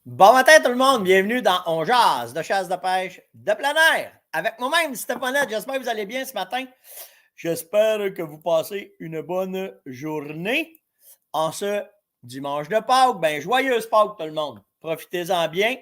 Bon matin tout le monde, bienvenue dans On Jase de chasse de pêche de plein air. Avec moi-même, Stéphanette, j'espère que vous allez bien ce matin. J'espère que vous passez une bonne journée en ce dimanche de Pâques. Ben, joyeuse Pâques tout le monde. Profitez-en bien.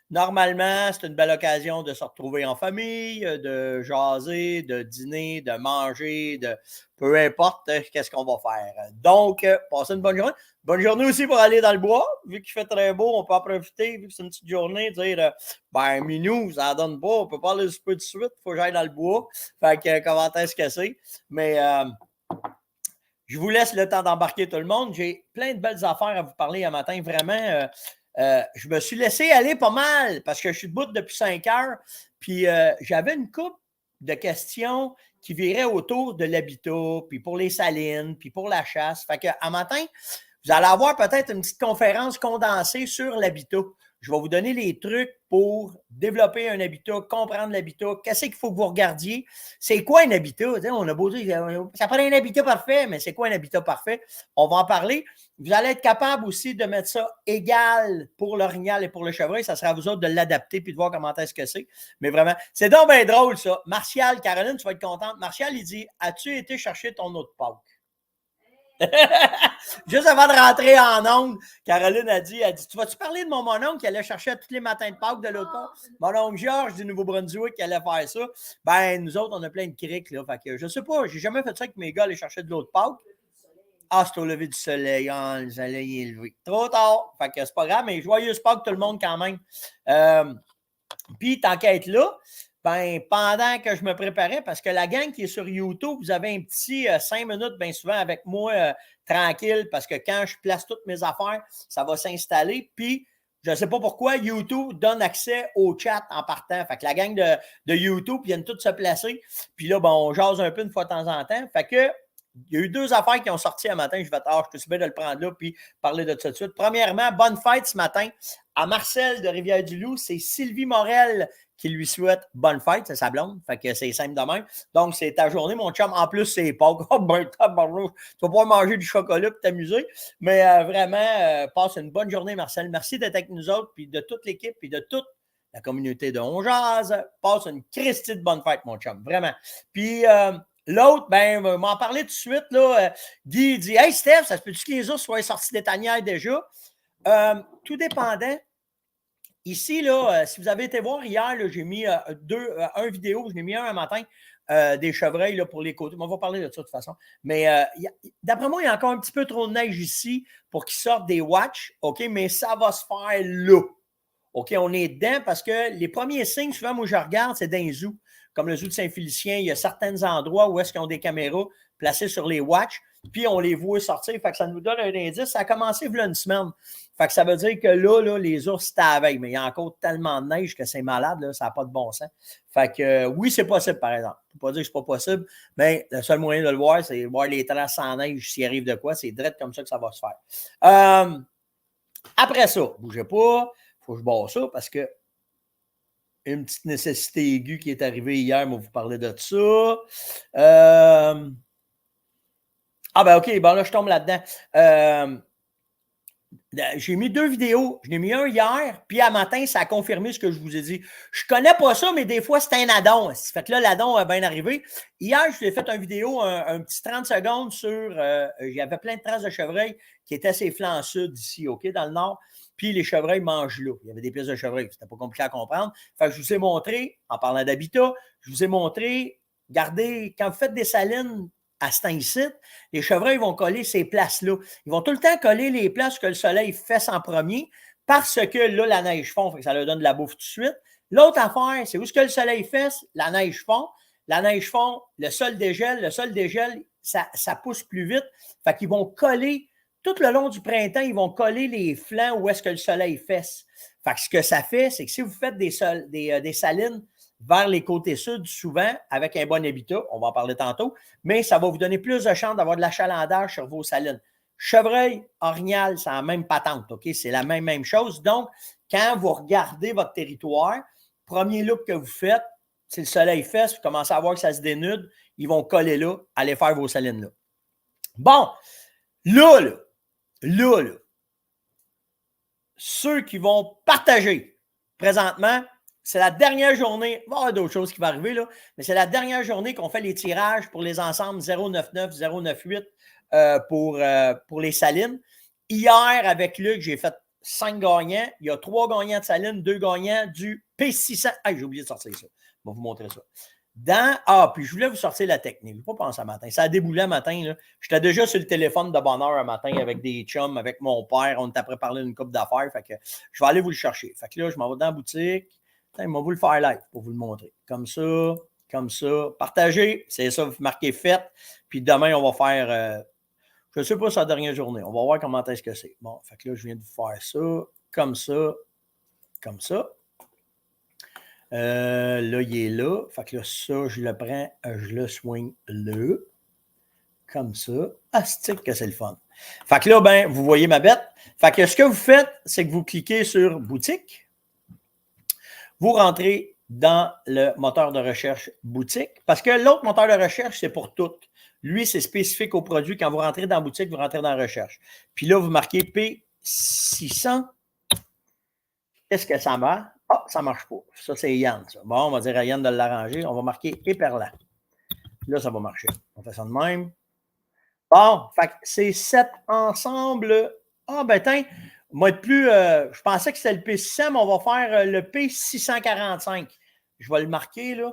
Normalement, c'est une belle occasion de se retrouver en famille, de jaser, de dîner, de manger, de peu importe qu'est-ce qu'on va faire. Donc, passez une bonne journée. Bonne journée aussi pour aller dans le bois. Vu qu'il fait très beau, on peut en profiter. Vu que c'est une petite journée, dire ben, minou, ça ne donne pas. On ne peut pas aller super de suite. Il faut que j'aille dans le bois. Fait que comment est-ce que c'est? Mais je vous laisse le temps d'embarquer tout le monde. J'ai plein de belles affaires à vous parler un matin. Vraiment, je me suis laissé aller pas mal parce que je suis debout depuis 5 heures. Puis j'avais une couple de questions qui viraient autour de l'habitat, puis pour les salines, puis pour la chasse. Fait qu'à matin, vous allez avoir peut-être une petite conférence condensée sur l'habitat. Je vais vous donner les trucs pour développer un habitat, comprendre l'habitat, qu'est-ce qu'il faut que vous regardiez. C'est quoi un habitat? On a beau dire, ça prend un habitat parfait, mais c'est quoi un habitat parfait? On va en parler. Vous allez être capable aussi de mettre ça égal pour l'orignal et pour le chevreuil. Ça sera à vous autres de l'adapter puis de voir comment est-ce que c'est. Mais vraiment, c'est donc bien drôle ça. Martial, Caroline, tu vas être contente. Martial, il dit, as-tu été chercher ton autre Pâques? Juste avant de rentrer en ondes, Caroline a dit, tu vas-tu parler de mon oncle qui allait chercher tous les matins de Pâques de l'autre part? Mon oncle Georges du Nouveau-Brunswick qui allait faire ça. Ben, nous autres, on a plein de criques, là. Fait que je sais pas, j'ai jamais fait ça avec mes gars, aller chercher de l'autre Pâques. Ah, c'est au lever du soleil. Ah, le soleil est levé. Trop tard. Fait que c'est pas grave, mais joyeuse Pâques tout le monde quand même. Puis, tant qu'à être là, ben, pendant que je me préparais, parce que la gang qui est sur YouTube, vous avez un petit 5 minutes bien souvent avec moi tranquille, parce que quand je place toutes mes affaires, ça va s'installer. Puis, je ne sais pas pourquoi, YouTube donne accès au chat en partant. Fait que la gang de YouTube viennent tous se placer. Puis là, bon, on jase un peu une fois de temps en temps. Fait que il y a eu 2 affaires qui ont sorti un matin. Je vais je suis bien de le prendre là puis parler de ça tout de suite. Premièrement, bonne fête ce matin à Marcel de Rivière-du-Loup. C'est Sylvie Morel qui lui souhaite bonne fête. C'est sa blonde. Fait que c'est simple de même. Donc, c'est ta journée, mon chum. En plus, c'est Pâques. Oh, ben, tu vas pouvoir manger du chocolat et t'amuser. Mais vraiment, passe une bonne journée, Marcel. Merci d'être avec nous autres, puis de toute l'équipe, puis de toute la communauté de On Jase. Passe une Christie de bonne fête, mon chum. Vraiment. Puis, l'autre, ben, m'en parler tout de suite. Là, Guy dit, hey Steph, ça se peut-tu que les ours soient sortis des tanières déjà? Tout dépendant. Ici, là, si vous avez été voir hier, j'ai mis un vidéo, je l'ai mis un matin, des chevreuils là, pour les côtés. On va parler de ça de toute façon. Mais d'après moi, il y a encore un petit peu trop de neige ici pour qu'ils sortent des watch, OK? Mais ça va se faire là. OK, on est dedans parce que les premiers signes, souvent, moi, je regarde, c'est dans les zoos. Comme le zoo de Saint-Félicien, il y a certains endroits où est-ce qu'ils ont des caméras placées sur les watch, puis on les voit sortir. Fait que ça nous donne un indice. Ça a commencé il y a une semaine. Fait que ça veut dire que là les ours, c'était à veille. Mais il y a encore tellement de neige que c'est malade, là, ça n'a pas de bon sens. Fait que oui, c'est possible, par exemple. Je ne peux pas dire que c'est pas possible, mais le seul moyen de le voir, c'est voir les traces en neige s'il arrive de quoi. C'est direct comme ça que ça va se faire. Après ça, bougez pas. Il faut que je barre ça parce que une petite nécessité aiguë qui est arrivée hier, on va vous parler de ça. Ah ben OK, bon là, je tombe là-dedans. J'ai mis 2 vidéos. J'en ai mis un hier, puis à matin, ça a confirmé ce que je vous ai dit. Je connais pas ça, mais des fois, c'est un addon. Fait que là, l'addon a bien arrivé. Hier, je vous ai fait une vidéo, un petit 30 secondes sur... il y avait plein de traces de chevreuil qui étaient ces flancs sud ici, OK, dans le nord. Puis les chevreuils mangent là. Il y avait des pièces de chevreuil. C'était pas compliqué à comprendre. Fait que je vous ai montré, en parlant d'habitat, je vous ai montré, regardez, quand vous faites des salines à cet ici, les chevreuils vont coller ces places-là. Ils vont tout le temps coller les places que le soleil fesse en premier parce que là, la neige fond, fait que ça leur donne de la bouffe tout de suite. L'autre affaire, c'est où est-ce que le soleil fesse, la neige fond. La neige fond, le sol dégèle. Le sol dégèle, ça pousse plus vite. Fait qu'ils vont coller tout le long du printemps, ils vont coller les flancs où est-ce que le soleil fesse. Fait que ce que ça fait, c'est que si vous faites des salines vers les côtés sud, souvent, avec un bon habitat, on va en parler tantôt, mais ça va vous donner plus de chance d'avoir de l'achalandage sur vos salines. Chevreuil, orignal, c'est la même patente, OK? C'est la même chose. Donc, quand vous regardez votre territoire, premier look que vous faites, si le soleil fesse, vous commencez à voir que ça se dénude, ils vont coller là, aller faire vos salines là. Bon, là, ceux qui vont partager présentement, c'est la dernière journée. Il va y avoir d'autres choses qui vont arriver, là, mais c'est la dernière journée qu'on fait les tirages pour les ensembles 099, 098 pour les salines. Hier, avec Luc, j'ai fait 5 gagnants. Il y a 3 gagnants de salines, 2 gagnants du P600. Ah, j'ai oublié de sortir ça. Je vais vous montrer ça. Puis je voulais vous sortir la technique. Je ne vais pas penser à matin. Ça a déboulé un matin. J'étais déjà sur le téléphone de bonne heure un matin avec des chums, avec mon père. On était après parler d'une couple d'affaires. Fait que je vais aller vous le chercher. Fait que là, je m'en vais dans la boutique. Je vais vous le faire live pour vous le montrer. Comme ça, comme ça. Partagez. C'est ça, vous marquez faites. Puis demain, on va faire. Je ne sais pas sa dernière journée. On va voir comment est-ce que c'est. Bon, fait que là, je viens de vous faire ça. Comme ça. Comme ça. Là, il est là. Fait que là, ça, je le prends, je le swing là. Comme ça. Astique que c'est le fun. Fait que là, ben, vous voyez ma bête. Fait que ce que vous faites, c'est que vous cliquez sur boutique. Vous rentrez dans le moteur de recherche boutique. Parce que l'autre moteur de recherche, c'est pour tout. Lui, c'est spécifique au produit. Quand vous rentrez dans la boutique, vous rentrez dans la recherche. Puis là, vous marquez P600. Qu'est-ce que ça marche? Ah, ça ne marche pas. Ça, c'est Yann. Ça. Bon, on va dire à Yann de l'arranger. On va marquer éperlant. Là, ça va marcher. On fait ça de même. Bon, fait que c'est 7 ensemble. Ah, ben, tiens, moi, je pensais que c'était le P600, mais on va faire le P645. Je vais le marquer, là.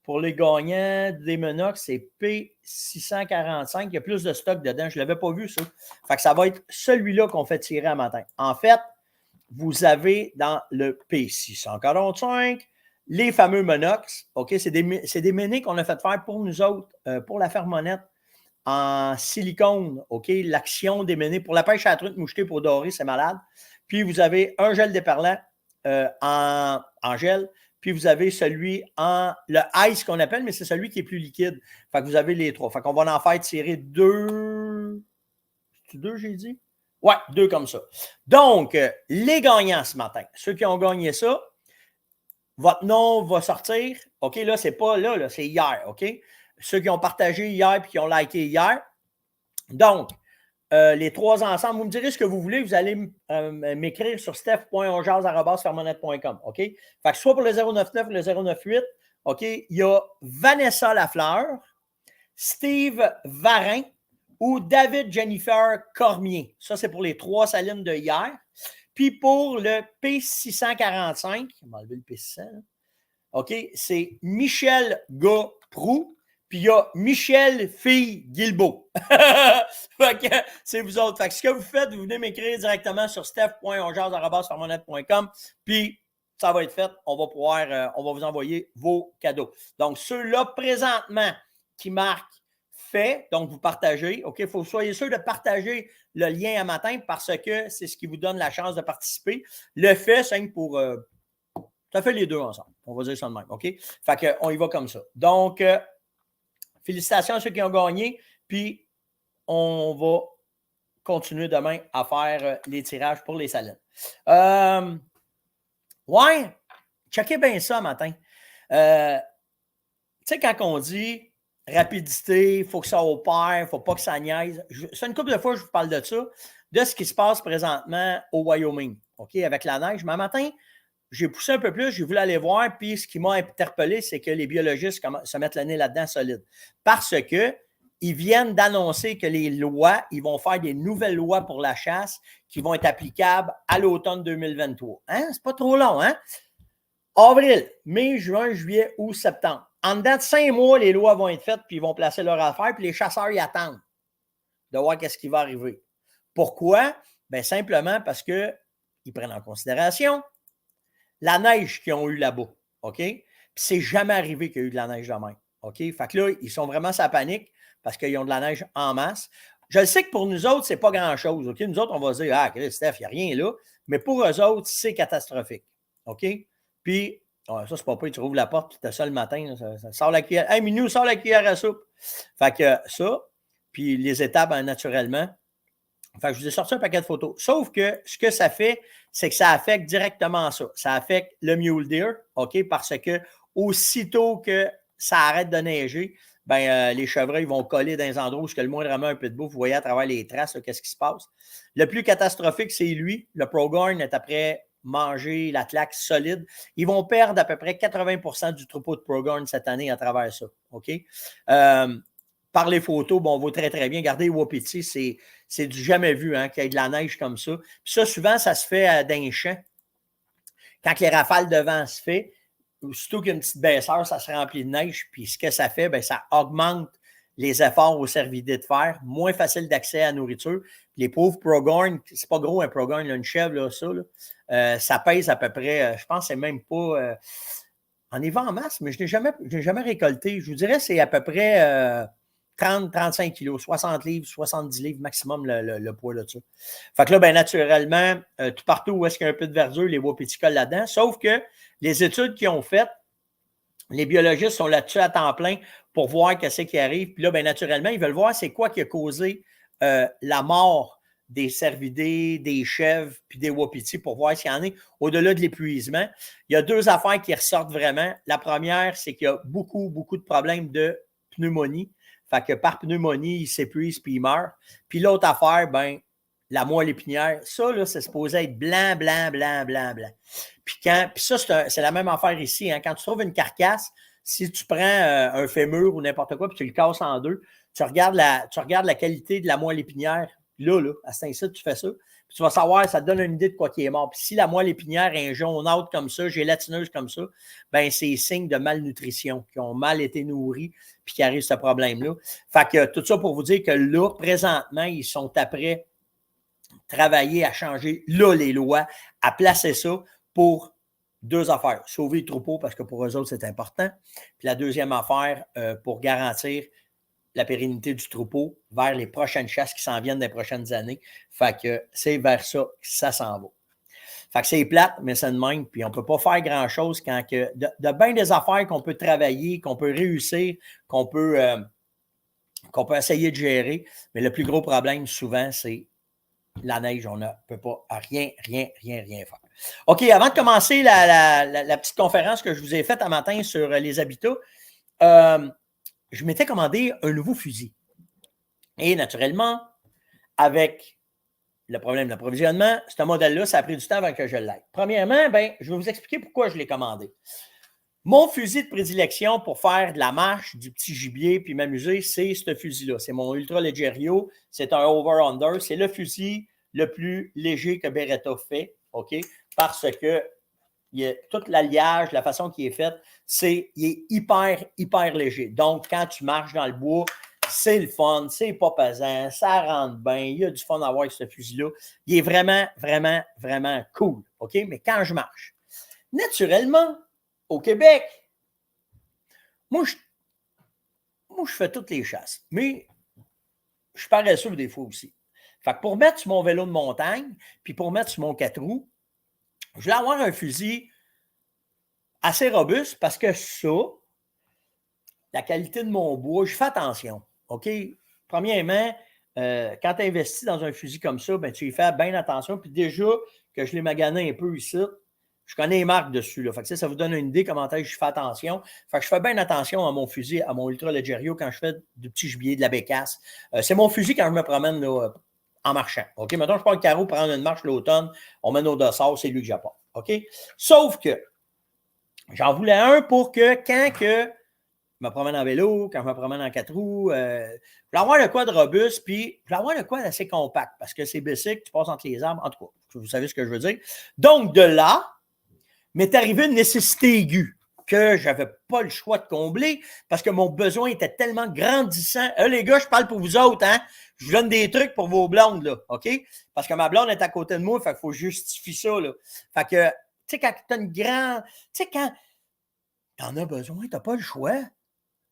Pour les gagnants des Menox, c'est P645. Il y a plus de stock dedans. Je ne l'avais pas vu, ça. Fait que ça va être celui-là qu'on fait tirer à matin. En fait, vous avez dans le P645 les fameux Menox. OK? C'est des menés qu'on a fait faire pour nous autres, pour la fermonnette en silicone. OK? L'action des menés pour la pêche à la truite mouchetée pour dorer, c'est malade. Puis vous avez un gel déperlant en gel. Puis vous avez celui le ice qu'on appelle, mais c'est celui qui est plus liquide. Fait que vous avez les 3. Fait qu'on va en faire tirer 2. C'est 2, j'ai dit? Ouais, 2 comme ça. Donc, les gagnants ce matin, ceux qui ont gagné ça, votre nom va sortir. OK, là, c'est pas là, c'est hier. OK? Ceux qui ont partagé hier et qui ont liké hier. Donc, les 3 ensemble, vous me direz ce que vous voulez. Vous allez m'écrire sur steph.onjaz@fermonette.com. OK? Fait que soit pour le 099 ou le 098, OK? Il y a Vanessa Lafleur, Steve Varin ou David Jennifer Cormier. Ça, c'est pour les 3 salines de hier. Puis pour le P645, on va enlever le P600. OK? C'est Michel Gaprou. Puis il y a Michel Fille Guilbeault. Fait que c'est vous autres. Fait que ce que vous faites, vous venez m'écrire directement sur steph.onjaz@fermonette.com. Puis ça va être fait. On va vous envoyer vos cadeaux. Donc, ceux-là, présentement, qui marquent fait, donc vous partagez. OK? Il faut que vous soyez sûr de partager le lien à matin parce que c'est ce qui vous donne la chance de participer. Le fait, c'est pour. Ça fait les deux ensemble. On va dire ça de même. OK? Fait qu'on y va comme ça. Donc, félicitations à ceux qui ont gagné. Puis, on va continuer demain à faire les tirages pour les salines. Ouais, checkez bien ça matin. Tu sais, quand on dit rapidité, il faut que ça opère, il ne faut pas que ça niaise. C'est une couple de fois que je vous parle de ça, de ce qui se passe présentement au Wyoming, OK, avec la neige. Mais matin, j'ai poussé un peu plus, j'ai voulu aller voir, puis ce qui m'a interpellé, c'est que les biologistes se mettent le nez là-dedans solide. Parce qu'ils viennent d'annoncer que les lois, ils vont faire des nouvelles lois pour la chasse qui vont être applicables à l'automne 2023. Hein? C'est pas trop long, hein? Avril, mai, juin, juillet, août, septembre. En dedans de 5 mois, les lois vont être faites, puis ils vont placer leur affaire, puis les chasseurs y attendent de voir qu'est-ce qui va arriver. Pourquoi? Bien, simplement parce qu'ils prennent en considération la neige qu'ils ont eue là-bas. OK? Puis c'est jamais arrivé qu'il y a eu de la neige de même. OK? Fait que là, ils sont vraiment sa panique parce qu'ils ont de la neige en masse. Je sais que pour nous autres, c'est pas grand-chose. OK? Nous autres, on va se dire, ah, Steph, il n'y a rien là. Mais pour eux autres, c'est catastrophique. OK? Puis, ça, c'est pas tu rouvres la porte, puis tu as ça le matin, ça sort la cuillère. Hey, Minou, sort la cuillère à soupe. Fait que ça, puis les étapes, naturellement. Fait que je vous ai sorti un paquet de photos. Sauf que ce que ça fait, c'est que ça affecte directement ça. Ça affecte le mule deer, OK? Parce que aussitôt que ça arrête de neiger, les chevreuils vont coller dans les endroits où il y a le moindrement un peu de bouffe. Vous voyez à travers les traces, qu'est-ce qui se passe. Le plus catastrophique, c'est lui. Le Pro-Garn est après manger la claque solide. Ils vont perdre à peu près 80% du troupeau de Pro-Garn cette année à travers ça. OK? Par les photos, on voit très, très bien. Regardez, Wapiti, c'est du jamais vu, hein, qu'il y ait de la neige comme ça. Puis ça, souvent, ça se fait dans les champs. Quand les rafales de vent se fait, aussitôt qu'il y a une petite baisseur, ça se remplit de neige. Puis ce que ça fait, ça augmente les efforts au cervidés de fer, moins facile d'accès à la nourriture. Puis les pauvres Pro-Garn, c'est pas gros un Pro-Garn, une chèvre, là, ça pèse à peu près, je pense que c'est même pas... on y va en masse, mais je n'ai jamais récolté. Je vous dirais c'est à peu près 30-35 kilos, 60 livres, 70 livres maximum le poids là-dessus. Fait que là, naturellement, tout partout où est-ce qu'il y a un peu de verdure, les wapitis collent là-dedans. Sauf que les études qu'ils ont faites, les biologistes sont là-dessus à temps plein pour voir qu'est-ce qui arrive. Puis là, naturellement, ils veulent voir c'est quoi qui a causé la mort des cervidés, des chèvres, puis des wapitis pour voir s'il y en a au-delà de l'épuisement. Il y a deux affaires qui ressortent vraiment. La première, c'est qu'il y a beaucoup, beaucoup de problèmes de pneumonie. Fait que par pneumonie, il s'épuise puis il meurt. Puis l'autre affaire, la moelle épinière, ça, là, c'est supposé être blanc, blanc, blanc, blanc, blanc. Puis ça, c'est la même affaire ici. Hein. Quand tu trouves une carcasse, si tu prends un fémur ou n'importe quoi, puis tu le casses en deux, tu regardes la qualité de la moelle épinière. Là, à cet instant, tu fais ça. Puis tu vas savoir, ça te donne une idée de quoi qui est mort. Puis si la moelle épinière est jaunâtre comme ça, gélatineuse comme ça, c'est signe de malnutrition, qui ont mal été nourris, puis qui arrive ce problème-là. Fait que tout ça pour vous dire que là, présentement, ils sont après travailler à changer là les lois, à placer ça pour deux affaires. Sauver le troupeau parce que pour eux autres, c'est important. Puis la deuxième affaire, pour garantir la pérennité du troupeau vers les prochaines chasses qui s'en viennent des prochaines années. Fait que c'est vers ça que ça s'en va. Fait que c'est plate, mais c'est de même. Puis on ne peut pas faire grand-chose quand que de bien des affaires qu'on peut travailler, qu'on peut réussir, qu'on peut essayer de gérer. Mais le plus gros problème, souvent, c'est la neige. On ne peut pas rien faire. OK, avant de commencer la petite conférence que je vous ai faite un matin sur les habitats, je m'étais commandé un nouveau fusil. Et naturellement, avec le problème d'approvisionnement, ce modèle-là, ça a pris du temps avant que je l'aie. Premièrement, je vais vous expliquer pourquoi je l'ai commandé. Mon fusil de prédilection pour faire de la marche, du petit gibier, puis m'amuser, c'est ce fusil-là. C'est mon Ultra Leggero. C'est un over-under. C'est le fusil le plus léger que Beretta fait, OK? Parce que tout l'alliage, la façon qu'il est fait, il est hyper léger. Donc, quand tu marches dans le bois, c'est le fun, c'est pas pesant, ça rentre bien, il y a du fun à avoir avec ce fusil-là. Il est vraiment cool, OK? Mais quand je marche, naturellement, au Québec, moi, je fais toutes les chasses, mais je suis paresseux des fois aussi. Fait que pour mettre sur mon vélo de montagne, puis pour mettre sur mon 4 roues, je voulais avoir un fusil assez robuste parce que ça, la qualité de mon bois, je fais attention. OK? Premièrement, quand tu investis dans un fusil comme ça, tu y fais bien attention. Puis déjà que je l'ai magané un peu ici, je connais les marques dessus. Là. Fait que ça vous donne une idée comment je fais attention. Fait que je fais bien attention à mon fusil, à mon Ultra Leggero quand je fais du petit gibier, de la bécasse. C'est mon fusil quand je me promène là, en marchant. OK? Maintenant, je prends le carreau pour prendre une marche l'automne. On met nos dossards, c'est lui que j'apporte. OK? Sauf que j'en voulais un pour que quand je me promène en vélo, quand je me promène en 4 roues, je voulais avoir le quoi de robuste, puis je voulais avoir le quoi d'assez compact, parce que c'est basic, tu passes entre les arbres, en tout cas, vous savez ce que je veux dire. Donc, de là, m'est arrivée une nécessité aiguë que je n'avais pas le choix de combler, parce que mon besoin était tellement grandissant. Les gars, je parle pour vous autres, hein? Je vous donne des trucs pour vos blondes, là, OK? Parce que ma blonde est à côté de moi, fait qu'il faut justifier ça, là. Fait que, tu sais, quand tu as une grande... Tu sais, quand tu en as besoin, tu n'as pas le choix.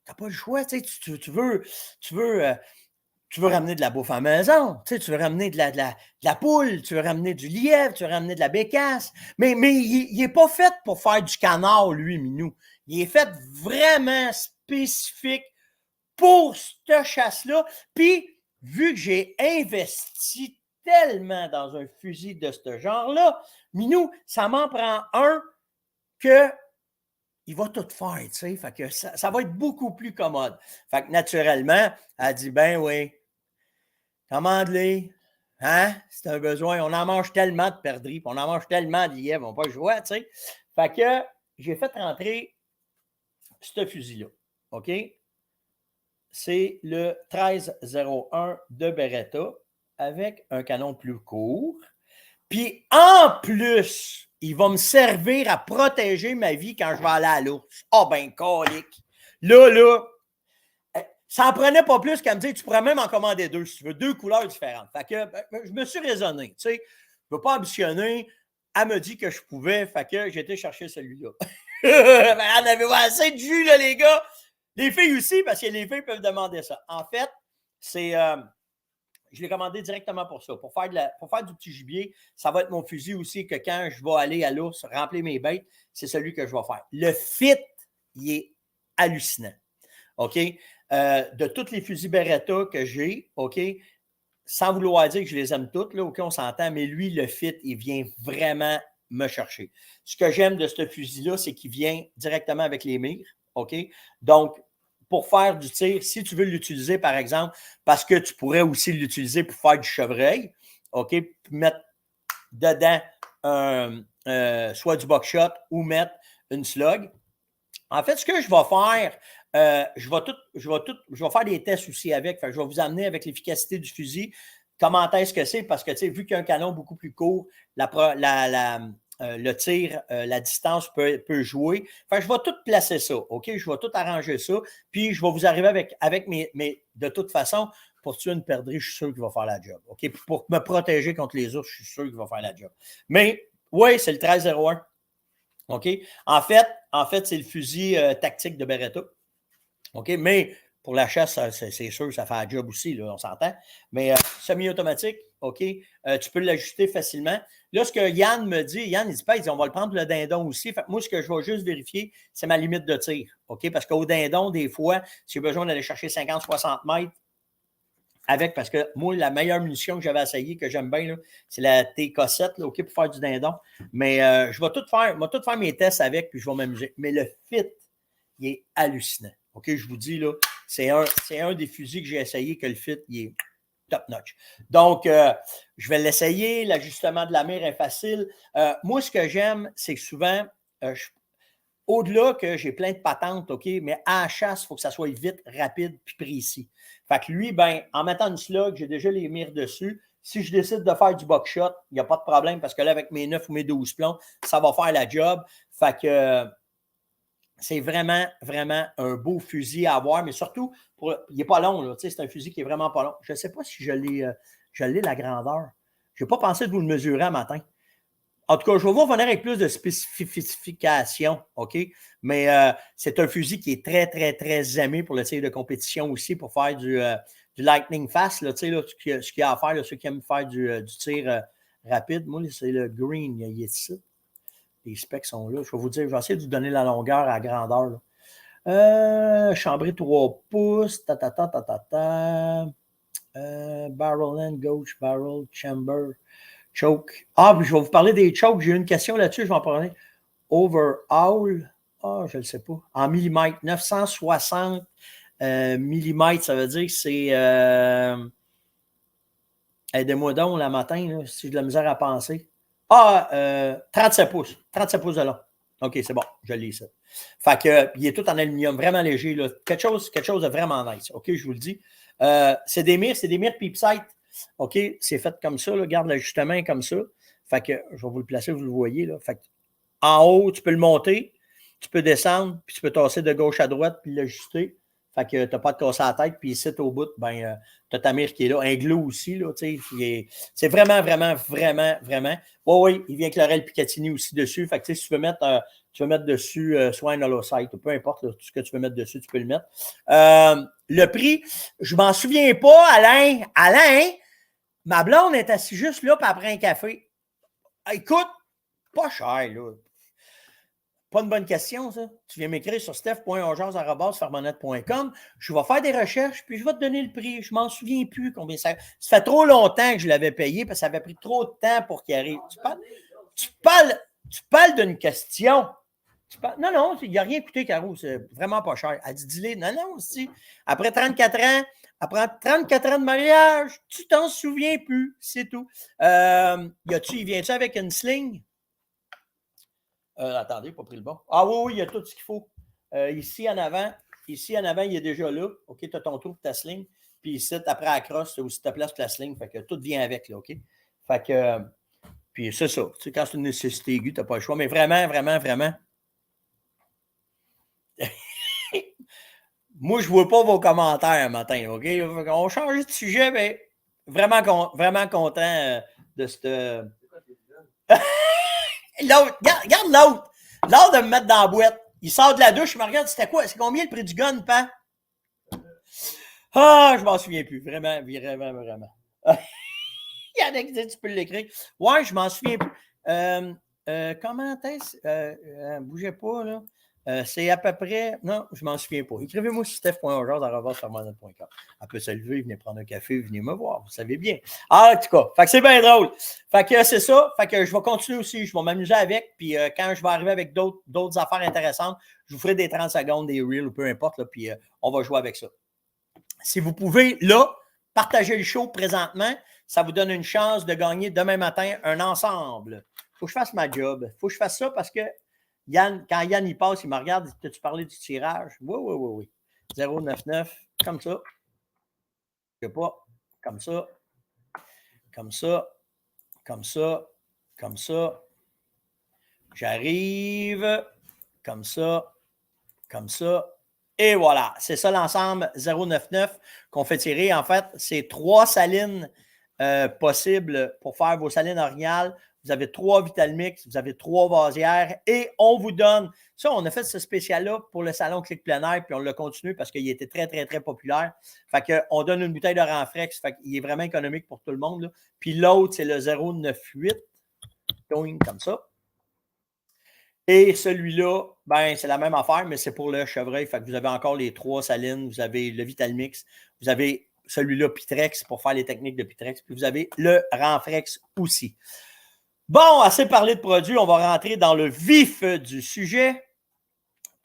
Tu n'as pas le choix, tu sais, tu veux ramener de la bouffe à la maison, tu sais, tu veux ramener de la poule, tu veux ramener du lièvre, tu veux ramener de la bécasse, mais il n'est pas fait pour faire du canard, lui, Minou. Il est fait vraiment spécifique pour cette chasse-là. Puis, vu que j'ai investi tellement dans un fusil de ce genre-là, Minou, ça m'en prend un que il va tout faire, tu sais. Fait que ça va être beaucoup plus commode. Fait que naturellement, elle dit, ben oui, commande-les. Hein? C'est un besoin. On en mange tellement de perdrix, puis on en mange tellement de lièvres, on n'a pas le choix, tu sais. Fait que j'ai fait rentrer ce fusil-là. OK? C'est le 1301 de Beretta avec un canon plus court. Puis en plus, il va me servir à protéger ma vie quand je vais aller à l'ours. Ah ben, colique. Là, ça en prenait pas plus qu'à me dire, tu pourrais même en commander deux si tu veux, deux couleurs différentes. Fait que je me suis raisonné, tu sais. Je ne veux pas ambitionner. Elle me dit que je pouvais, fait que j'ai été chercher celui-là. On avait assez de jus, là, les gars. Les filles aussi, parce que les filles peuvent demander ça. En fait, c'est... je l'ai commandé directement pour ça, pour faire du petit gibier. Ça va être mon fusil aussi que quand je vais aller à l'ours remplir mes bêtes, c'est celui que je vais faire. Le fit, il est hallucinant. OK? De tous les fusils Beretta que j'ai, OK? Sans vouloir dire que je les aime toutes, là, OK, on s'entend, mais lui, le fit, il vient vraiment me chercher. Ce que j'aime de ce fusil-là, c'est qu'il vient directement avec les mires, OK? Donc, pour faire du tir, si tu veux l'utiliser, par exemple, parce que tu pourrais aussi l'utiliser pour faire du chevreuil, OK? Puis mettre dedans soit du buckshot ou mettre une slug. En fait, ce que je vais faire, je vais faire des tests aussi avec. Fait que je vais vous amener avec l'efficacité du fusil. Comment est-ce que c'est? Parce que, tu sais, vu qu'il y a un canon beaucoup plus court, le tir, la distance peut jouer. Fait que je vais tout placer ça, OK? Je vais tout arranger ça. Puis, je vais vous arriver avec mes de toute façon, pour tuer une perdrix, je suis sûr qu'il va faire la job, OK? Pour me protéger contre les ours, je suis sûr qu'il va faire la job. Mais, oui, c'est le 1301. OK? En fait, c'est le fusil tactique de Beretta. OK? Mais pour la chasse, c'est sûr, ça fait un job aussi, là, on s'entend. Mais semi-automatique, OK? Tu peux l'ajuster facilement. Là, ce que Yann me dit, il dit pas, il dit on va le prendre pour le dindon aussi. Fait que moi, ce que je vais juste vérifier, c'est ma limite de tir. OK? Parce qu'au dindon, des fois, si j'ai besoin d'aller chercher 50-60 mètres, parce que moi, la meilleure munition que j'avais essayée, que j'aime bien, là, c'est la TK7, là, OK, pour faire du dindon. Mais je vais tout faire mes tests avec, puis je vais m'amuser. Mais le fit, il est hallucinant. OK, je vous dis, là, c'est un des fusils que j'ai essayé que le fit, il est top notch. Donc, je vais l'essayer. L'ajustement de la mire est facile. Moi, ce que j'aime, c'est que souvent, au-delà que j'ai plein de patentes, OK, mais à la chasse, il faut que ça soit vite, rapide puis précis. Fait que lui, ben, en mettant une slug, j'ai déjà les mires dessus. Si je décide de faire du buckshot, il n'y a pas de problème parce que là, avec mes 9 ou mes 12 plombs, ça va faire la job. Fait que c'est vraiment, vraiment un beau fusil à avoir, mais surtout, il n'est pas long, là. C'est un fusil qui est vraiment pas long. Je ne sais pas si je l'ai la grandeur. Je n'ai pas pensé de vous le mesurer un matin. En tout cas, je vais vous revenir avec plus de spécifications, OK? Mais c'est un fusil qui est très, très, très aimé pour le tir de compétition aussi, pour faire du lightning fast, là, tu sais, là, ce qu'il y a à faire, là, ceux qui aiment faire du tir rapide. Moi, c'est le green, il est ici. Les specs sont là. Je vais vous dire, je vais essayer de vous donner la longueur à la grandeur. Chambré 3 pouces, barrel end, gauge, barrel, chamber. Choke. Ah, je vais vous parler des chokes. J'ai eu une question là-dessus, je vais en parler. Overall, je ne le sais pas. En millimètres, 960 millimètres, ça veut dire que c'est. Aidez-moi donc la matin, là, si j'ai de la misère à penser. 37 pouces. 37 pouces de long. OK, c'est bon, je lis ça. Fait que, il est tout en aluminium, vraiment léger. Là. Quelque chose de vraiment nice. OK, je vous le dis. C'est des mires Peepsight. OK, c'est fait comme ça. Là. Garde l'ajustement comme ça. Fait que je vais vous le placer, vous le voyez. Là. Fait que, en haut, tu peux le monter, tu peux descendre, puis tu peux tasser de gauche à droite, puis l'ajuster. Fait que tu n'as pas de casser la tête, puis ici, au bout, ben, tu as ta mire qui est là. Un glue aussi, là, c'est vraiment, vraiment, vraiment, vraiment. Oui, il vient avec l'oreille Picatinny aussi dessus. Fait que si tu veux mettre dessus soit un holosite, peu importe là, tout ce que tu veux mettre dessus, tu peux le mettre. Le prix, je m'en souviens pas, Alain. Alain, ma blonde est assise juste là, puis après un café. Écoute, pas cher, là. Pas une bonne question, ça. Tu viens m'écrire sur steph.ongeance@farmonette.com. Je vais faire des recherches, puis je vais te donner le prix. Je m'en souviens plus combien ça. Ça fait trop longtemps que je l'avais payé, parce que ça avait pris trop de temps pour qu'il arrive. Tu parles d'une question. Non, non, il n'y a rien coûté, Caro. C'est vraiment pas cher. Elle dit, dis-le. Non, non, si. Après 34 ans, de mariage, tu t'en souviens plus. C'est tout. Il vient-tu avec une sling? Attendez, pas pris le bon. Ah oui, oui, il y a tout ce qu'il faut. Ici en avant, il est déjà là. OK, tu as ton trou pour ta sling. Puis ici, après la crosse, c'est aussi ta place pour la sling. Fait que tout vient avec, là, OK? Fait que, puis c'est ça. Tu sais, quand c'est une nécessité aiguë, tu n'as pas le choix. Mais vraiment, vraiment, vraiment. Moi, je ne vois pas vos commentaires un matin, OK? On change de sujet, mais vraiment content de cette. L'autre, regarde l'autre. L'autre de me mettre dans la boîte. Il sort de la douche, il me regarde, c'était quoi? C'est combien le prix du gun, pas? Ah, je m'en souviens plus. Vraiment, vraiment, vraiment. Il y en a qui disent, tu peux l'écrire. Ouais, je m'en souviens plus. Comment est-ce? Bougez pas, là. C'est à peu près. Non, je m'en souviens pas. Écrivez-moi sur steph.ojard@fermanette.com. Elle peut se lever, venez prendre un café, venez me voir. Vous savez bien. Ah, en tout cas, fait que c'est bien drôle. Fait que c'est ça. Fait que je vais continuer aussi. Je vais m'amuser avec. Puis quand je vais arriver avec d'autres affaires intéressantes, je vous ferai des 30 secondes, des reels ou peu importe. Là, puis on va jouer avec ça. Si vous pouvez, là, partager le show présentement, ça vous donne une chance de gagner demain matin un ensemble. Il faut que je fasse ma job. Il faut que je fasse ça parce que Yann, quand Yann y passe, il me regarde, t'as-tu parlé du tirage? Oui, oui, oui, oui. 099, comme ça. Je sais pas. Comme ça. Comme ça. Comme ça. Comme ça. J'arrive. Comme ça. Comme ça. Et voilà. C'est ça l'ensemble 099 qu'on fait tirer. En fait, c'est 3 salines possibles pour faire vos salines originales. Vous avez 3 Vitalmix, vous avez 3 vasières et on vous donne. Ça, on a fait ce spécial-là pour le salon Clic Plein Air, puis on l'a continué parce qu'il était très, très, très populaire. Fait qu'on donne une bouteille de Renfrex. Fait qu'il est vraiment économique pour tout le monde, là. Puis l'autre, c'est le 098. Comme ça. Et celui-là, ben, c'est la même affaire, mais c'est pour le chevreuil. Fait que vous avez encore les 3 salines, vous avez le Vitalmix, vous avez celui-là Pitrex pour faire les techniques de Pitrex, puis vous avez le Renfrex aussi. Bon, assez parlé de produits, on va rentrer dans le vif du sujet.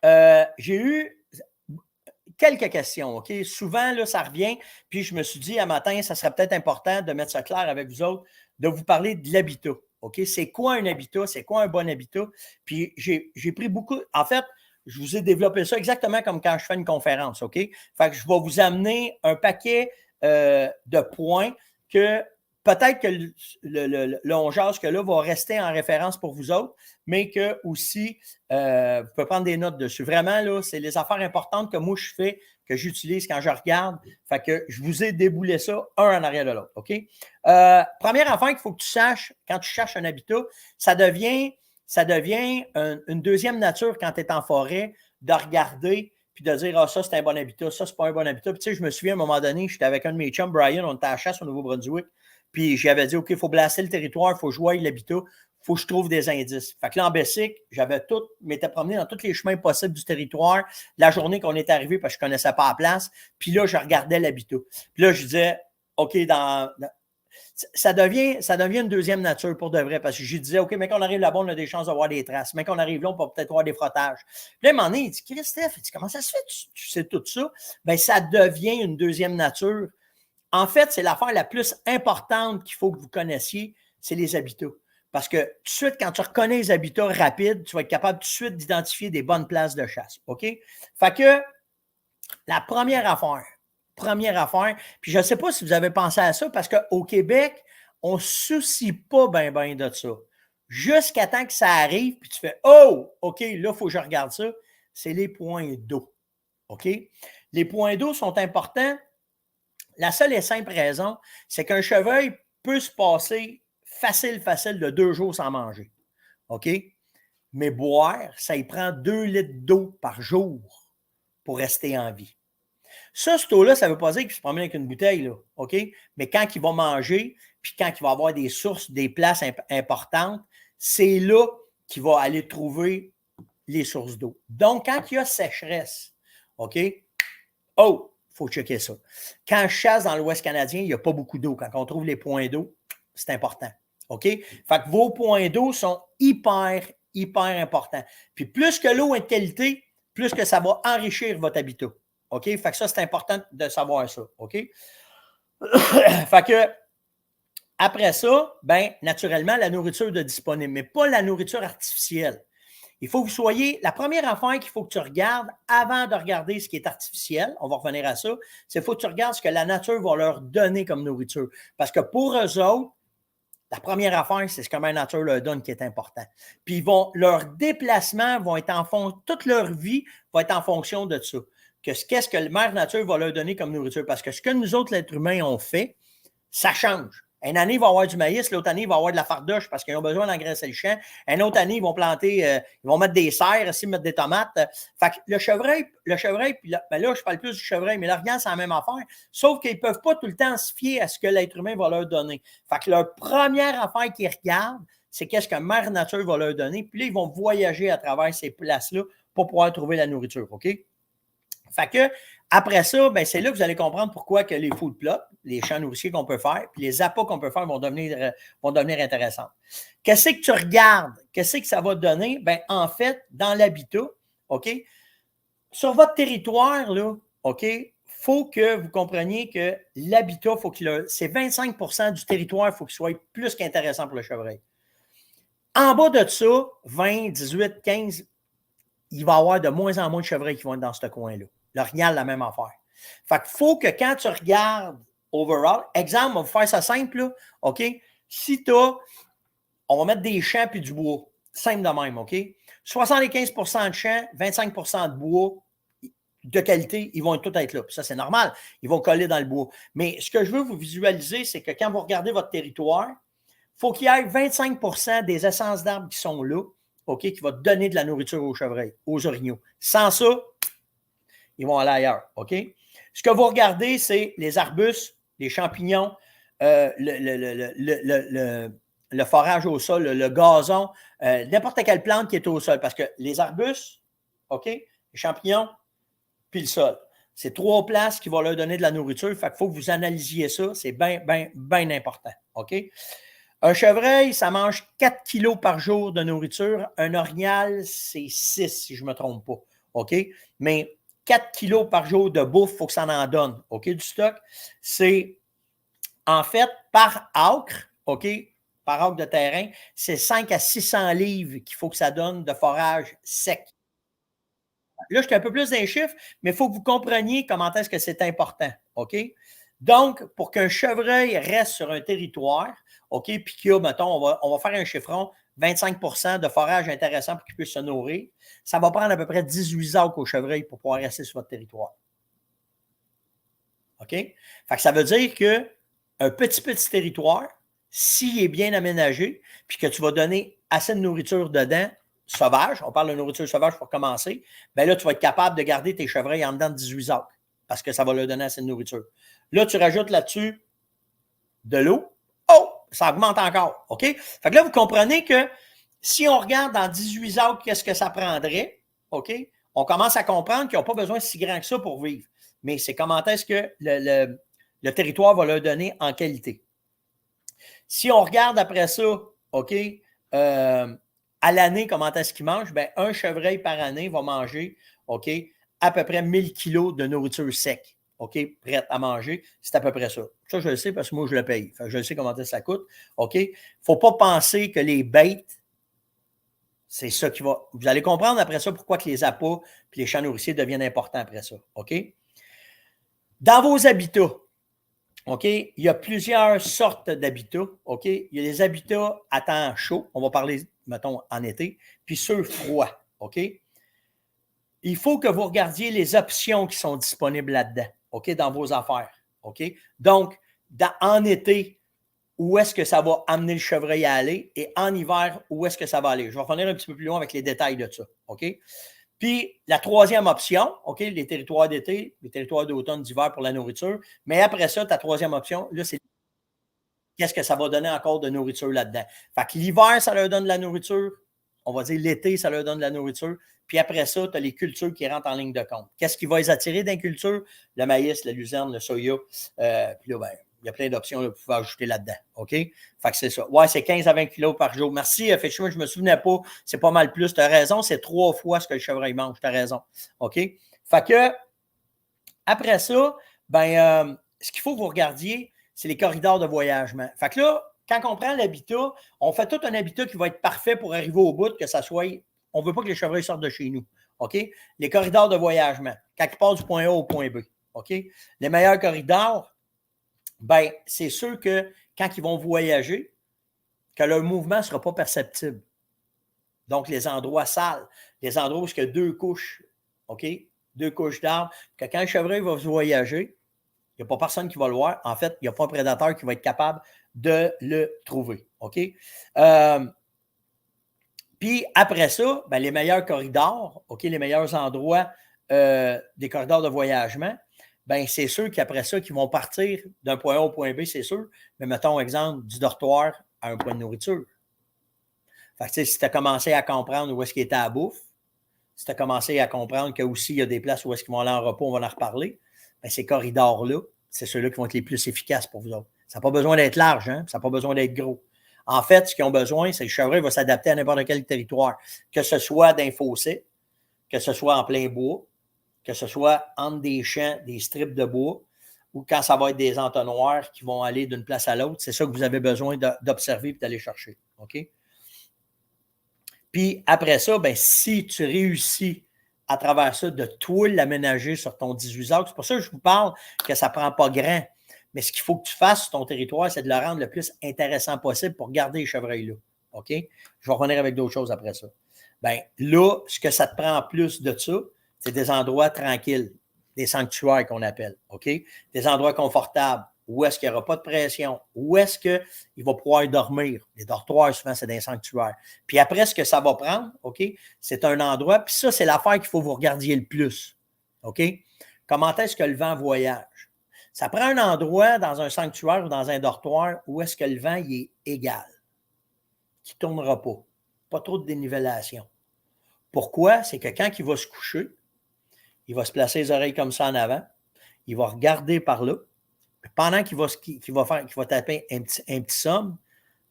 J'ai eu quelques questions, OK? Souvent, là, ça revient, puis je me suis dit, un matin, ça serait peut-être important de mettre ça clair avec vous autres, de vous parler de l'habitat, OK? C'est quoi un habitat? C'est quoi un bon habitat? Puis j'ai pris beaucoup... En fait, je vous ai développé ça exactement comme quand je fais une conférence, OK? Fait que je vais vous amener un paquet de points que peut-être que le on jase que là va rester en référence pour vous autres, mais que aussi, vous pouvez prendre des notes dessus. Vraiment, là, c'est les affaires importantes que moi je fais, que j'utilise quand je regarde. Fait que je vous ai déboulé ça un en arrière de l'autre. OK? Première affaire qu'il faut que tu saches quand tu cherches un habitat, ça devient une deuxième nature quand tu es en forêt, de regarder puis de dire, ah, ça, c'est un bon habitat, ça, c'est pas un bon habitat. Puis, tu sais, je me souviens à un moment donné, j'étais avec un de mes chums, Brian, on était à la chasse au Nouveau-Brunswick. Puis j'avais dit, OK, il faut blaster le territoire, il faut jouer l'habitat, il faut que je trouve des indices. Fait que là, en Bessic, m'étais promené dans tous les chemins possibles du territoire la journée qu'on est arrivé parce que je ne connaissais pas la place. Puis là, je regardais l'habitat. Puis là, je disais, OK, ça devient une deuxième nature pour de vrai parce que je disais, OK, mais quand on arrive là-bas, on a des chances d'avoir des traces. Mais quand on arrive là, on peut peut-être avoir des frottages. Puis là, à un moment donné, il dit, Christophe, comment ça se fait? Tu sais tout ça? Bien, ça devient une deuxième nature. En fait, c'est l'affaire la plus importante qu'il faut que vous connaissiez, c'est les habitats. Parce que tout de suite, quand tu reconnais les habitats rapides, tu vas être capable tout de suite d'identifier des bonnes places de chasse. OK? Fait que la première affaire, puis je ne sais pas si vous avez pensé à ça, parce qu'au Québec, on ne se soucie pas bien de ça. Jusqu'à temps que ça arrive, puis tu fais « Oh, OK, là, il faut que je regarde ça », c'est les points d'eau. OK? Les points d'eau sont importants. La seule et simple raison, c'est qu'un chevreuil peut se passer facile de 2 jours sans manger. OK? Mais boire, ça y prend 2 litres d'eau par jour pour rester en vie. Ça, cette eau-là, ça ne veut pas dire qu'il se promène avec une bouteille, là, OK? Mais quand il va manger, puis quand il va avoir des sources, des places importantes, c'est là qu'il va aller trouver les sources d'eau. Donc, quand il y a sécheresse, OK? Oh! Il faut checker ça. Quand je chasse dans l'Ouest canadien, il n'y a pas beaucoup d'eau. Quand on trouve les points d'eau, c'est important. OK? Fait que vos points d'eau sont hyper hyper important. Puis plus que l'eau est de qualité, plus que ça va enrichir votre habitat. OK? Fait que ça, c'est important de savoir ça. OK? Fait que après ça, ben, naturellement, la nourriture de disponible, mais pas la nourriture artificielle. Il faut que vous soyez. La première affaire qu'il faut que tu regardes avant de regarder ce qui est artificiel, on va revenir à ça, c'est qu'il faut que tu regardes ce que la nature va leur donner comme nourriture. Parce que pour eux autres, la première affaire, c'est ce que la nature leur donne qui est important. Puis leurs déplacements vont être en fonction, toute leur vie va être en fonction de ça. Qu'est-ce que la mère nature va leur donner comme nourriture? Parce que ce que nous autres, l'être humain, on fait, ça change. Une année, il va y avoir du maïs, l'autre année, il va y avoir de la fardoche parce qu'ils ont besoin d'engraisser le champ. Une autre année, ils vont planter, ils vont mettre des serres, aussi mettre des tomates. Fait que le chevreuil, puis là, ben là, je parle plus du chevreuil, mais l'orignal, c'est la même affaire. Sauf qu'ils ne peuvent pas tout le temps se fier à ce que l'être humain va leur donner. Fait que leur première affaire qu'ils regardent, c'est qu'est-ce que Mère Nature va leur donner. Puis là, ils vont voyager à travers ces places-là pour pouvoir trouver la nourriture. OK? Fait que, après ça, ben, c'est là que vous allez comprendre pourquoi que les food plots, les champs nourriciers qu'on peut faire, puis les appâts qu'on peut faire vont devenir intéressants. Qu'est-ce que tu regardes? Qu'est-ce que ça va donner? Ben, en fait, dans l'habitat, OK? Sur votre territoire, là, OK, il faut que vous compreniez que l'habitat, c'est 25% du territoire, il faut qu'il soit plus qu'intéressant pour le chevreuil. En bas de ça, 20, 18, 15, il va y avoir de moins en moins de chevreuils qui vont être dans ce coin-là. L'orignal, la même affaire. Fait qu'il faut que quand tu regardes overall, exemple, on va faire ça simple, là, OK? Si tu as, on va mettre des champs puis du bois, simple de même, OK? 75% de champs, 25% de bois de qualité, ils vont tous être là. Puis ça, c'est normal. Ils vont coller dans le bois. Mais ce que je veux vous visualiser, c'est que quand vous regardez votre territoire, il faut qu'il y ait 25% des essences d'arbres qui sont là, OK, qui va donner de la nourriture aux chevreuils, aux orignaux. Sans ça, ils vont aller ailleurs, OK? Ce que vous regardez, c'est les arbustes, les champignons, le forage au sol, le gazon, n'importe quelle plante qui est au sol. Parce que les arbustes, OK, les champignons, puis le sol. C'est trois places qui vont leur donner de la nourriture. Fait qu'il faut que vous analysiez ça. C'est bien, bien, bien important, OK? Un chevreuil, ça mange 4 kilos par jour de nourriture. Un orignal, c'est 6, si je ne me trompe pas. OK? Mais 4 kilos par jour de bouffe, il faut que ça en donne. OK? Du stock. C'est, en fait, par acre, OK? Par acre de terrain, c'est 5 à 600 livres qu'il faut que ça donne de forage sec. Là, je suis un peu plus dans les chiffres, mais il faut que vous compreniez comment est-ce que c'est important. OK? Donc, pour qu'un chevreuil reste sur un territoire, OK, puis qu'il y a, mettons, on va faire un chiffron, 25% de forage intéressant pour qu'il puisse se nourrir, ça va prendre à peu près 18 acres au chevreuil pour pouvoir rester sur votre territoire. OK? Fait que ça veut dire qu'un petit territoire, s'il est bien aménagé, puis que tu vas donner assez de nourriture dedans, sauvage, on parle de nourriture sauvage pour commencer, bien là, tu vas être capable de garder tes chevreuils en dedans de 18 acres parce que ça va leur donner assez de nourriture. Là, tu rajoutes là-dessus de l'eau. Oh, ça augmente encore. OK? Fait que là, vous comprenez que si on regarde dans 18 acres, qu'est-ce que ça prendrait? OK? On commence à comprendre qu'ils n'ont pas besoin de si grand que ça pour vivre. Mais c'est comment est-ce que le territoire va leur donner en qualité. Si on regarde après ça, OK, à l'année, comment est-ce qu'ils mangent? Bien, un chevreuil par année va manger, OK, à peu près 1000 kilos de nourriture sec, OK, prête à manger. C'est à peu près ça. Ça, je le sais parce que moi, je le paye. Enfin, je sais comment ça coûte, OK? Il ne faut pas penser que les bêtes, c'est ça qui va... Vous allez comprendre après ça pourquoi que les appâts et les champs nourriciers deviennent importants après ça, OK? Dans vos habitats, OK, il y a plusieurs sortes d'habitats, OK? Il y a des habitats à temps chaud, on va parler, mettons, en été, puis ceux froids, OK? Il faut que vous regardiez les options qui sont disponibles là-dedans, OK, dans vos affaires, OK? Donc, en été, où est-ce que ça va amener le chevreuil à aller et en hiver, où est-ce que ça va aller? Je vais revenir un petit peu plus loin avec les détails de ça, OK? Puis, la troisième option, OK, les territoires d'été, les territoires d'automne, d'hiver pour la nourriture. Mais après ça, ta troisième option, là, c'est qu'est-ce que ça va donner encore de nourriture là-dedans. Fait que l'hiver, ça leur donne de la nourriture. On va dire l'été, ça leur donne de la nourriture. Puis après ça, tu as les cultures qui rentrent en ligne de compte. Qu'est-ce qui va les attirer dans les cultures? Le maïs, la luzerne, le soya. Puis là, ben, Il y a plein d'options que vous pouvez ajouter là-dedans. OK? Fait que c'est ça. Ouais, c'est 15 à 20 kilos par jour. Merci, effectivement, je ne me souvenais pas. C'est pas mal plus. Tu as raison, c'est 3 fois ce que le chevreuil mange. Tu as raison. OK? Fait que, après ça, ce qu'il faut que vous regardiez, c'est les corridors de voyagement. Fait que là, quand on prend l'habitat, on fait tout un habitat qui va être parfait pour arriver au bout, que ça soit. On ne veut pas que les chevreuils sortent de chez nous. OK? Les corridors de voyagement, quand ils passent du point A au point B. OK? Les meilleurs corridors, c'est sûr que quand ils vont voyager, que leur mouvement ne sera pas perceptible. Donc, les endroits sales, les endroits où il y a 2 couches, OK? 2 couches d'arbres, que quand le chevreuil va voyager, il n'y a pas personne qui va le voir. En fait, il n'y a pas un prédateur qui va être capable de le trouver. OK? Puis après ça, les meilleurs corridors, OK, les meilleurs endroits des corridors de voyagement, c'est sûr qu'après ça, qu'ils vont partir d'un point A au point B, c'est sûr. Mais mettons, exemple, du dortoir à un point de nourriture. Fait que, si tu as commencé à comprendre où est-ce qu'il était à bouffe, si tu as commencé à comprendre qu'aussi, il y a des places où est-ce qu'ils vont aller en repos, on va en reparler, ces corridors-là, c'est ceux-là qui vont être les plus efficaces pour vous autres. Ça n'a pas besoin d'être large, hein? Ça n'a pas besoin d'être gros. En fait, ce qu'ils ont besoin, c'est que le chevreuil va s'adapter à n'importe quel territoire, que ce soit d'un fossé, que ce soit en plein bois, que ce soit entre des champs, des strips de bois, ou quand ça va être des entonnoirs qui vont aller d'une place à l'autre. C'est ça que vous avez besoin d'observer et d'aller chercher. OK? Puis après ça, si tu réussis à travers ça de tout l'aménager sur ton 18 acres, c'est pour ça que je vous parle que ça ne prend pas grand. Mais ce qu'il faut que tu fasses sur ton territoire, c'est de le rendre le plus intéressant possible pour garder les chevreuils-là. OK? Je vais revenir avec d'autres choses après ça. Là, ce que ça te prend en plus de ça, c'est des endroits tranquilles, des sanctuaires qu'on appelle. OK? Des endroits confortables, où est-ce qu'il n'y aura pas de pression, où est-ce qu'il va pouvoir dormir. Les dortoirs, souvent, c'est des sanctuaires. Puis après, ce que ça va prendre, OK, c'est un endroit, puis ça, c'est l'affaire qu'il faut que vous regardiez le plus. OK? Comment est-ce que le vent voyage? Ça prend un endroit dans un sanctuaire ou dans un dortoir où est-ce que le vent il est égal, qui ne tournera pas. Pas trop de dénivellation. Pourquoi? C'est que quand il va se coucher, il va se placer les oreilles comme ça en avant, il va regarder par là. Pendant qu'il va taper un petit somme,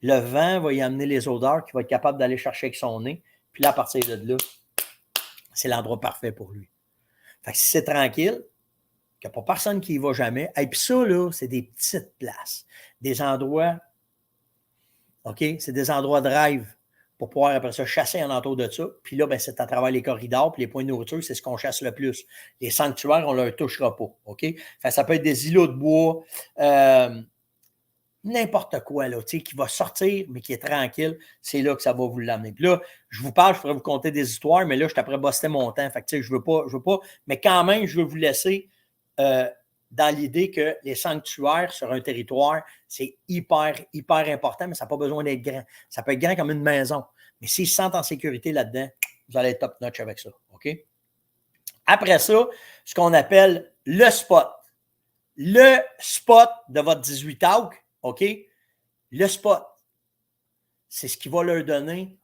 le vent va y amener les odeurs qu'il va être capable d'aller chercher avec son nez. Puis là, à partir de là, c'est l'endroit parfait pour lui. Fait que si c'est tranquille, qu'il n'y a pas personne qui y va jamais, et puis ça, là, c'est des petites places. Des endroits, OK? C'est des endroits de rêve pour pouvoir, après ça, chasser en entour de ça. Puis là, c'est à travers les corridors, puis les points de nourriture, c'est ce qu'on chasse le plus. Les sanctuaires, on ne leur touchera pas, OK? Fait que ça peut être des îlots de bois, n'importe quoi, là, qui va sortir, mais qui est tranquille, c'est là que ça va vous l'amener. Puis là, je vous parle, je pourrais vous conter des histoires, mais là, je suis après bossé mon temps. Fait que, je veux pas, mais quand même, je veux vous laisser dans l'idée que les sanctuaires sur un territoire, c'est hyper, hyper important, mais ça n'a pas besoin d'être grand. Ça peut être grand comme une maison. Mais s'ils se sentent en sécurité là-dedans, vous allez être top-notch avec ça. OK? Après ça, ce qu'on appelle le spot. Le spot de votre 18 acres, OK? Le spot, c'est ce qui va leur donner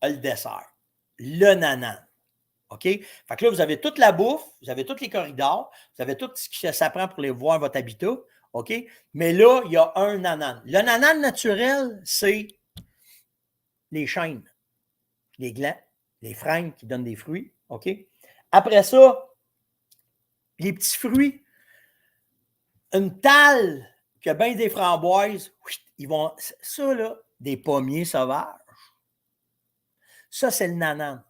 le dessert. Le nanan. OK? Fait que là, vous avez toute la bouffe, vous avez tous les corridors, vous avez tout ce qui s'apprend pour les voir votre habitat. OK? Mais là, il y a un nanan. Le nanan naturel, c'est les chênes, les glands, les frênes qui donnent des fruits. OK? Après ça, les petits fruits, une talle qui a bien des framboises, ils vont. Ça, là, des pommiers sauvages. Ça, c'est le nanan.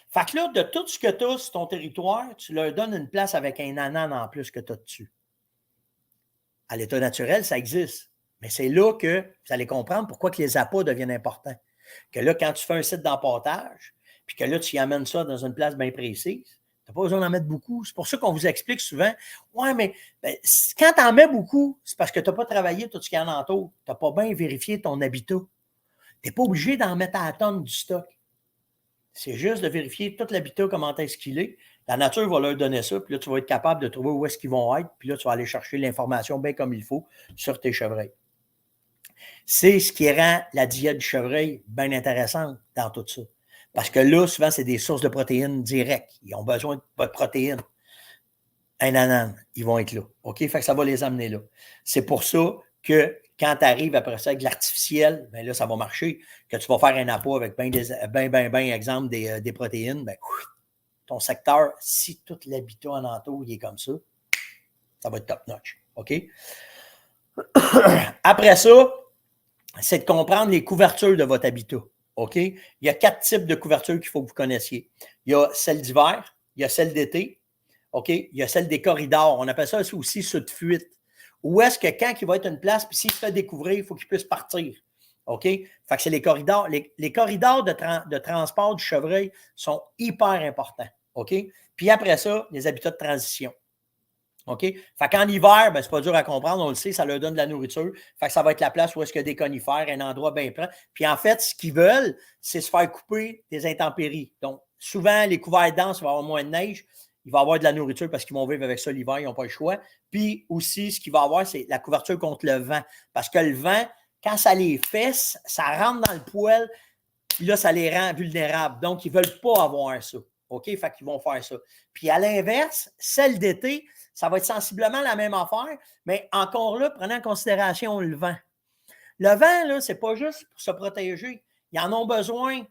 Fait que là, de tout ce que tu as sur ton territoire, tu leur donnes une place avec un nanan en plus que tu as dessus. À l'état naturel, ça existe. Mais c'est là que vous allez comprendre pourquoi que les appâts deviennent importants. Que là, quand tu fais un site d'empâtage, puis que là, tu y amènes ça dans une place bien précise, tu n'as pas besoin d'en mettre beaucoup. C'est pour ça qu'on vous explique souvent, ouais, mais quand tu en mets beaucoup, c'est parce que tu n'as pas travaillé tout ce qu'il y a en entour. Tu n'as pas bien vérifié ton habitat. Tu n'es pas obligé d'en mettre à la tonne du stock. C'est juste de vérifier tout l'habitat, comment est-ce qu'il est. La nature va leur donner ça, puis là, tu vas être capable de trouver où est-ce qu'ils vont être, puis là, tu vas aller chercher l'information bien comme il faut sur tes chevreuils. C'est ce qui rend la diète du chevreuil bien intéressante dans tout ça. Parce que là, souvent, c'est des sources de protéines directes. Ils ont besoin de protéines. un anan, ils vont être là. OK? Fait que ça va les amener là. C'est pour ça que quand tu arrives après ça avec de l'artificiel, bien là, ça va marcher. Que tu vas faire un appât avec exemple, des protéines, bien, ton secteur, si tout l'habitat en entour, il est comme ça va être top notch. OK? Après ça, c'est de comprendre les couvertures de votre habitat. OK? Il y a 4 types de couvertures qu'il faut que vous connaissiez. Il y a celle d'hiver, il y a celle d'été, OK? Il y a celle des corridors. On appelle ça aussi ceux de fuite. Où est-ce que quand il va être une place, puis s'il se fait découvrir, il faut qu'il puisse partir. OK? Fait que c'est les corridors. Les corridors de transport du chevreuil sont hyper importants. OK? Puis après ça, les habitats de transition. OK? Fait qu'en hiver, ben, c'est pas dur à comprendre, on le sait, ça leur donne de la nourriture. Fait que ça va être la place où est-ce qu'il y a des conifères, un endroit bien plein. Puis en fait, ce qu'ils veulent, c'est se faire couper des intempéries. Donc, souvent, les couverts denses, il va y avoir moins de neige. Il va y avoir de la nourriture parce qu'ils vont vivre avec ça l'hiver, ils n'ont pas le choix. Puis aussi, ce qu'il va y avoir, c'est la couverture contre le vent. Parce que le vent, quand ça les fesse, ça rentre dans le poêle, puis là, ça les rend vulnérables. Donc, ils ne veulent pas avoir ça. OK? Fait qu'ils vont faire ça. Puis à l'inverse, celle d'été, ça va être sensiblement la même affaire, mais encore là, prenez en considération le vent. Le vent, là, c'est pas juste pour se protéger. Ils en ont besoin.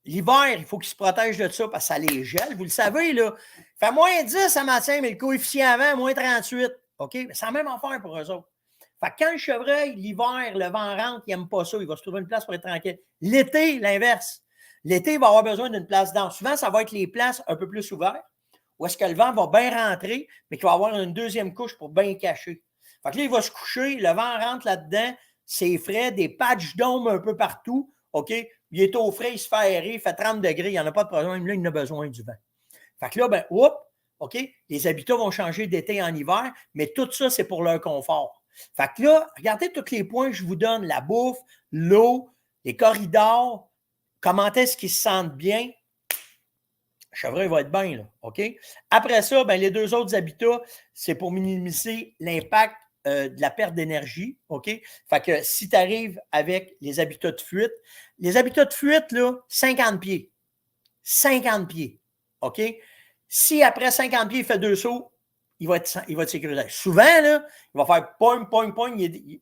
L'hiver, il faut qu'ils se protègent de ça parce que ça les gèle. Vous le savez, là. Il fait moins 10 ce matin, mais le coefficient avant, moins 38. OK? C'est la même affaire pour eux autres. Fait que quand le chevreuil, l'hiver, le vent rentre, il n'aime pas ça, il va se trouver une place pour être tranquille. L'été, l'inverse. L'été, il va avoir besoin d'une place dense. Souvent, ça va être les places un peu plus ouvertes, où est-ce que le vent va bien rentrer, mais qu'il va avoir une deuxième couche pour bien cacher. Fait que là, il va se coucher, le vent rentre là-dedans, c'est frais, des patchs d'ombre un peu partout, OK? Il est au frais, il se fait aérer, il fait 30 degrés, il n'y en a pas de problème, là, il a besoin du vent. Fait que là, ben, OK? Les habitats vont changer d'été en hiver, mais tout ça, c'est pour leur confort. Fait que là, regardez tous les points que je vous donne, la bouffe, l'eau, les corridors, comment est-ce qu'ils se sentent bien. Le chevreuil va être bien, là, OK? Après ça, ben, les deux autres habitats, c'est pour minimiser l'impact de la perte d'énergie, OK? Fait que si tu arrives avec les habitats de fuite, les habitats de fuite, là, 50 pieds. 50 pieds, OK? Si après 50 pieds, il fait 2 sauts, il va être sécurisé. Souvent, là, il va faire poing, poing, poing, il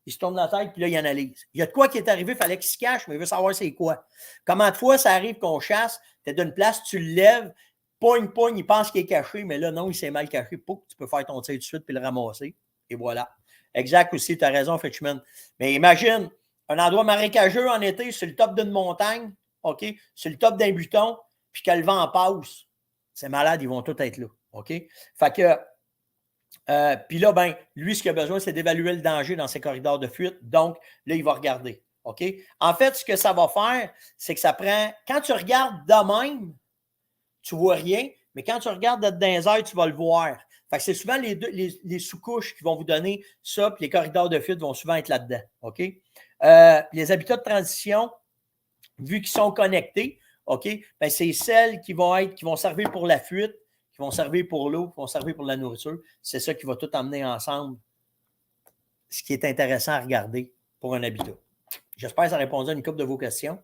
se tourne la tête, puis là, il analyse. Il y a de quoi qui est arrivé, il fallait qu'il se cache, mais il veut savoir c'est quoi. Combien de fois ça arrive qu'on chasse, tu es d'une place, tu le lèves, pogne, pogne, il pense qu'il est caché, mais là, non, il s'est mal caché. Pouf, tu peux faire ton tir tout de suite puis le ramasser. Et voilà. Exact aussi, tu as raison, Fetchman. Mais imagine, un endroit marécageux en été, sur le top d'une montagne, OK, sur le top d'un buton, puis que le vent passe. C'est malade, ils vont tous être là. OK? Fait que, puis là, ben, lui, ce qu'il a besoin, c'est d'évaluer le danger dans ses corridors de fuite. Donc, là, il va regarder. OK? En fait, ce que ça va faire, c'est que ça prend. Quand tu regardes de même, tu ne vois rien, mais quand tu regardes dans les airs, tu vas le voir. Fait que c'est souvent les sous-couches qui vont vous donner ça, puis les corridors de fuite vont souvent être là-dedans. OK? Les habitats de transition, vu qu'ils sont connectés, OK, ben c'est celles qui vont servir pour la fuite, qui vont servir pour l'eau, qui vont servir pour la nourriture. C'est ça qui va tout emmener ensemble. Ce qui est intéressant à regarder pour un habitat. J'espère que ça répondait à une couple de vos questions.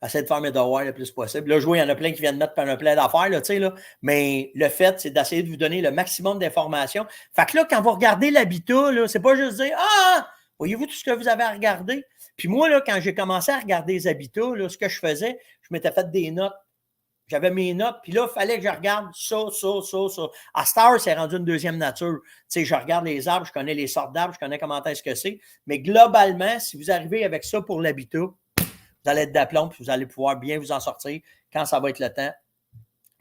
Essayez de faire mes devoirs le plus possible. Là, je vois, il y en a plein qui viennent mettre plein d'affaires, là, tu sais, là. Mais le fait, c'est d'essayer de vous donner le maximum d'informations. Fait que là, quand vous regardez l'habitat, là, c'est pas juste dire ah, voyez-vous tout ce que vous avez à regarder? Puis moi, là, quand j'ai commencé à regarder les habitats, là, ce que je faisais, je m'étais fait des notes. J'avais mes notes, puis là, il fallait que je regarde ça. À Star, c'est rendu une deuxième nature. Tu sais, je regarde les arbres, je connais les sortes d'arbres, je connais comment est-ce que c'est. Mais globalement, si vous arrivez avec ça pour l'habitat, vous allez être d'aplomb, puis vous allez pouvoir bien vous en sortir quand ça va être le temps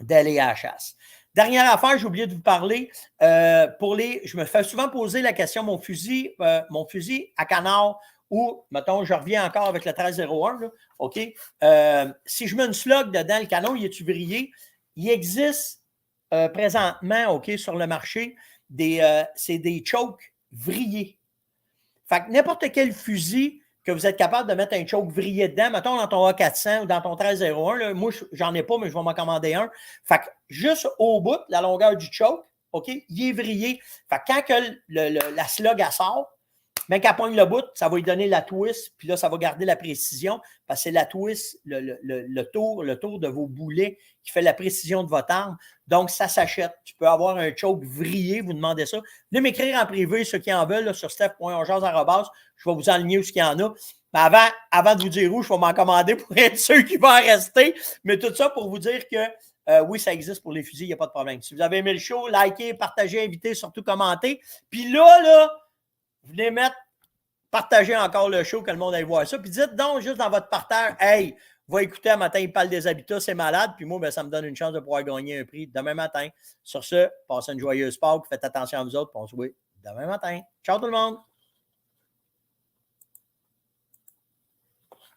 d'aller à la chasse. Dernière affaire, j'ai oublié de vous parler. Je me fais souvent poser la question, mon fusil à canard, ou, mettons, je reviens encore avec le 1301, là, OK? Si je mets une slug dedans, le canon, il est-tu vrillé? Il existe présentement, OK, sur le marché, c'est des chokes vrillés. Fait que n'importe quel fusil que vous êtes capable de mettre un choke vrillé dedans, mettons dans ton A400 ou dans ton 1301, là, moi, j'en ai pas, mais je vais m'en commander un. Fait que juste au bout, la longueur du choke, OK, il est vrillé. Fait que quand que la slug, elle sort, Mais qu'elle pogne le bout, ça va lui donner la twist, puis là, ça va garder la précision, parce que c'est la twist, le tour de vos boulets qui fait la précision de votre arme. Donc, ça s'achète. Tu peux avoir un choke vrillé, vous demandez ça. Venez m'écrire en privé, ceux qui en veulent, là, sur steph.onjase@. Je vais vous enligner où ce qu'il y en a. Mais avant de vous dire où, je vais m'en commander pour être sûr qu'il va en rester. Mais tout ça pour vous dire que oui, ça existe pour les fusils, il n'y a pas de problème. Si vous avez aimé le show, likez, partagez, invitez, surtout commentez. Puis là, venez partagez encore le show, que le monde aille voir ça. Puis dites donc juste dans votre parterre, hey, va écouter un matin, il parle des habitats, c'est malade. Puis moi, ben, ça me donne une chance de pouvoir gagner un prix demain matin. Sur ce, passez une joyeuse Pâques, faites attention à vous autres, puis on se voit demain matin. Ciao tout le monde!